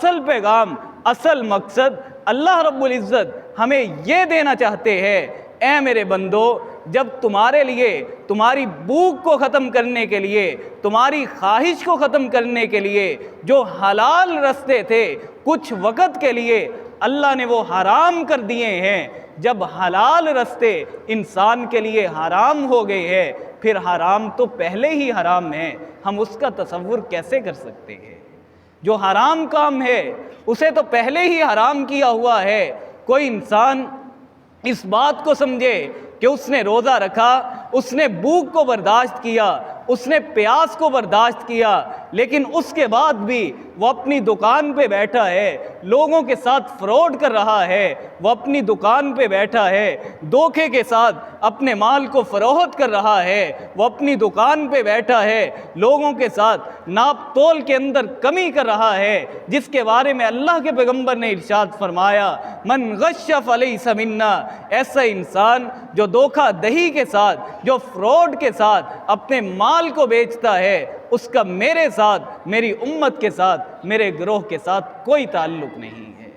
اصل پیغام، اصل مقصد اللہ رب العزت ہمیں یہ دینا چاہتے ہیں، اے میرے بندو، جب تمہارے لیے تمہاری بھوک کو ختم کرنے کے لیے، تمہاری خواہش کو ختم کرنے کے لیے جو حلال رستے تھے کچھ وقت کے لیے اللہ نے وہ حرام کر دیے ہیں، جب حلال رستے انسان کے لیے حرام ہو گئے ہیں، پھر حرام تو پہلے ہی حرام ہے، ہم اس کا تصور کیسے کر سکتے ہیں؟ جو حرام کام ہے اسے تو پہلے ہی حرام کیا ہوا ہے۔ کوئی انسان اس بات کو سمجھے کہ اس نے روزہ رکھا، اس نے بھوک کو برداشت کیا، اس نے پیاس کو برداشت کیا، لیکن اس کے بعد بھی وہ اپنی دکان پہ بیٹھا ہے، لوگوں کے ساتھ فراڈ کر رہا ہے، وہ اپنی دکان پہ بیٹھا ہے، دھوکے کے ساتھ اپنے مال کو فروخت کر رہا ہے، وہ اپنی دکان پہ بیٹھا ہے، لوگوں کے ساتھ ناپ تول کے اندر کمی کر رہا ہے، جس کے بارے میں اللہ کے پیغمبر نے ارشاد فرمایا، من غش فلیس منا، ایسا انسان جو دھوکہ دہی کے ساتھ، جو فراڈ کے ساتھ اپنے مال کو بیچتا ہے، اس کا میرے ساتھ، میری امت کے ساتھ، میرے گروہ کے ساتھ کوئی تعلق نہیں ہے۔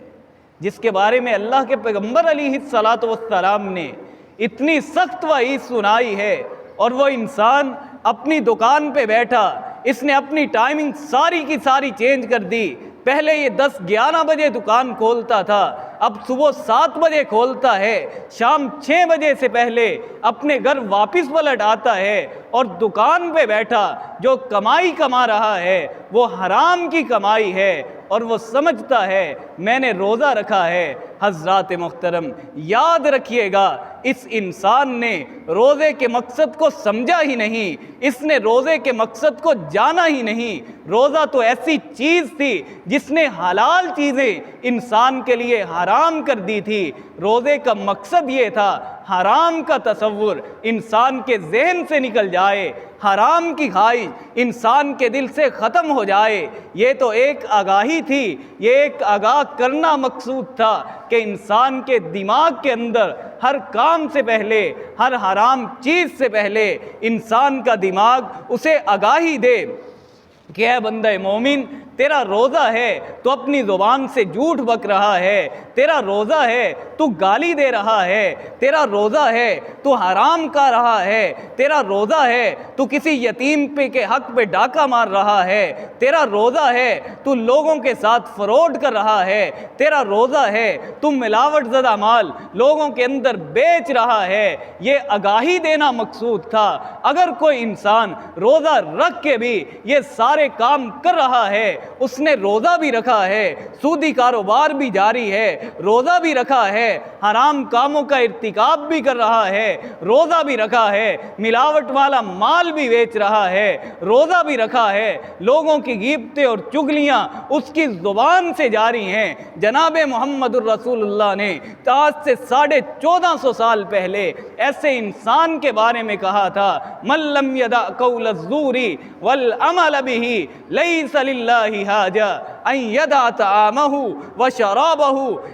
جس کے بارے میں اللہ کے پیغمبر علیہ السلام نے اتنی سخت وعید سنائی ہے، اور وہ انسان اپنی دکان پہ بیٹھا، اس نے اپنی ٹائمنگ ساری کی ساری چینج کر دی، پہلے یہ 10-11 بجے دکان کھولتا تھا، اب صبح 7 بجے کھولتا ہے، شام 6 بجے سے پہلے اپنے گھر واپس پلٹ آتا ہے، اور دکان پہ بیٹھا جو کمائی کما رہا ہے وہ حرام کی کمائی ہے، اور وہ سمجھتا ہے میں نے روزہ رکھا ہے۔ حضرات محترم، یاد رکھیے گا، اس انسان نے روزے کے مقصد کو سمجھا ہی نہیں، اس نے روزے کے مقصد کو جانا ہی نہیں۔ روزہ تو ایسی چیز تھی جس نے حلال چیزیں انسان کے لیے حرام کر دی تھی۔ روزے کا مقصد یہ تھا حرام کا تصور انسان کے ذہن سے نکل جائے، حرام کی خواہش انسان کے دل سے ختم ہو جائے۔ یہ تو ایک آگاہی تھی، یہ ایک آگاہ کرنا مقصود تھا کہ انسان کے دماغ کے اندر ہر کام سے پہلے، ہر حرام چیز سے پہلے انسان کا دماغ اسے آگاہی دے کہ اے بندہ مومن، تیرا روزہ ہے تو اپنی زبان سے جھوٹ بک رہا ہے، تیرا روزہ ہے تو گالی دے رہا ہے، تیرا روزہ ہے تو حرام کھا رہا ہے، تیرا روزہ ہے تو کسی یتیم پہ کے حق پہ ڈاکہ مار رہا ہے، تیرا روزہ ہے تو لوگوں کے ساتھ فراڈ کر رہا ہے، تیرا روزہ ہے تو ملاوٹ زدہ مال لوگوں کے اندر بیچ رہا ہے۔ یہ آگاہی دینا مقصود تھا۔ اگر کوئی انسان روزہ رکھ کے بھی یہ سارے کام کر رہا ہے، اس نے روزہ بھی رکھا ہے، سودی کاروبار بھی جاری ہے، روزہ بھی رکھا ہے، حرام کاموں کا ارتکاب بھی کر رہا ہے، روزہ بھی رکھا ہے، ملاوٹ والا مال بھی بیچ رہا ہے، روزہ بھی رکھا ہے، لوگوں کی غیبتیں اور چغلیاں اس کی زبان سے جاری ہیں۔ جناب محمد الرسول اللہ نے آج سے 1450 سال پہلے ایسے انسان کے بارے میں کہا تھا، من لم یدع قول الزور والعمل به لیس للہ حاجہ ان یدع طعامہ وشرابہ۔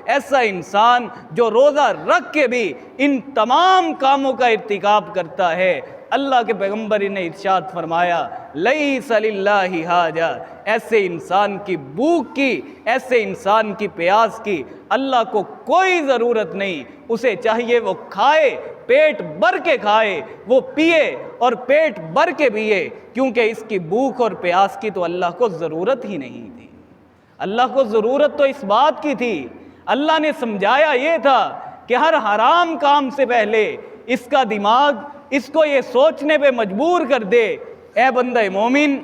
ایسا انسان جو روزہ رکھ کے بھی ان تمام کاموں کا ارتکاب کرتا ہے، اللہ کے پیغمبر نے ارشاد فرمایا لیس للہ حاجہ، ایسے انسان کی بھوک کی، ایسے انسان کی پیاس کی اللہ کو کوئی ضرورت نہیں۔ اسے چاہیے وہ کھائے، پیٹ بھر کے کھائے، وہ پیے اور پیٹ بھر کے پیے، کیونکہ اس کی بھوک اور پیاس کی تو اللہ کو ضرورت ہی نہیں تھی۔ اللہ کو ضرورت تو اس بات کی تھی، اللہ نے سمجھایا یہ تھا کہ ہر حرام کام سے پہلے اس کا دماغ اس کو یہ سوچنے پہ مجبور کر دے، اے بندہ مومن،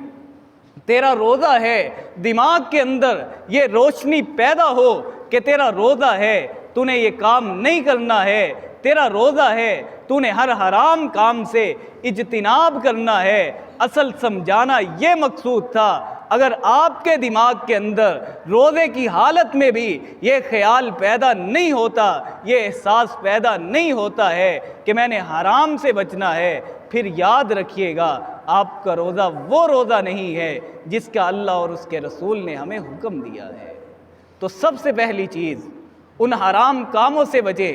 تیرا روزہ ہے، دماغ کے اندر یہ روشنی پیدا ہو کہ تیرا روزہ ہے، تو نے یہ کام نہیں کرنا ہے، تیرا روزہ ہے، تو نے ہر حرام کام سے اجتناب کرنا ہے۔ اصل سمجھانا یہ مقصود تھا۔ اگر آپ کے دماغ کے اندر روزے کی حالت میں بھی یہ خیال پیدا نہیں ہوتا، یہ احساس پیدا نہیں ہوتا ہے کہ میں نے حرام سے بچنا ہے، پھر یاد رکھیے گا آپ کا روزہ وہ روزہ نہیں ہے جس کا اللہ اور اس کے رسول نے ہمیں حکم دیا ہے۔ تو سب سے پہلی چیز ان حرام کاموں سے بچے،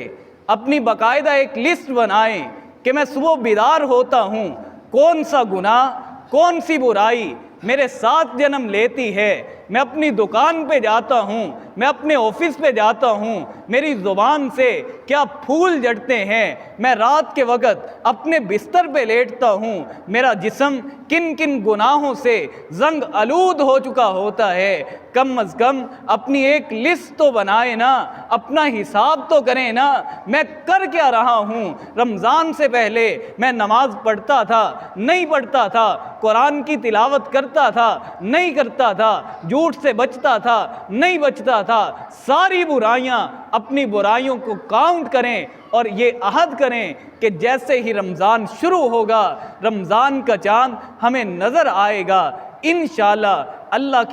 اپنی باقاعدہ ایک لسٹ بنائیں کہ میں صبح بیدار ہوتا ہوں، کون سا گناہ، کون سی برائی میرے ساتھ جنم لیتی ہے، میں اپنی دکان پہ جاتا ہوں، میں اپنے آفس پہ جاتا ہوں، میری زبان سے کیا پھول جھڑتے ہیں، میں رات کے وقت اپنے بستر پہ لیٹتا ہوں، میرا جسم کن کن گناہوں سے زنگ آلود ہو چکا ہوتا ہے، کم از کم اپنی ایک لسٹ تو بنائے نا، اپنا حساب تو کریں نا، میں کر کیا رہا ہوں۔ رمضان سے پہلے میں نماز پڑھتا تھا، نہیں پڑھتا تھا، قرآن کی تلاوت کرتا تھا، نہیں کرتا تھا، جھوٹ سے بچتا تھا، نہیں بچتا تھا، ساری برائیاں، اپنی برائیوں کو کاؤنٹ کریں اور یہ عہد کریں کہ جیسے ہی رمضان شروع ہوگا، رمضان کا چاند ہمیں نظر آئے گا، انشاءاللہ اللہ کی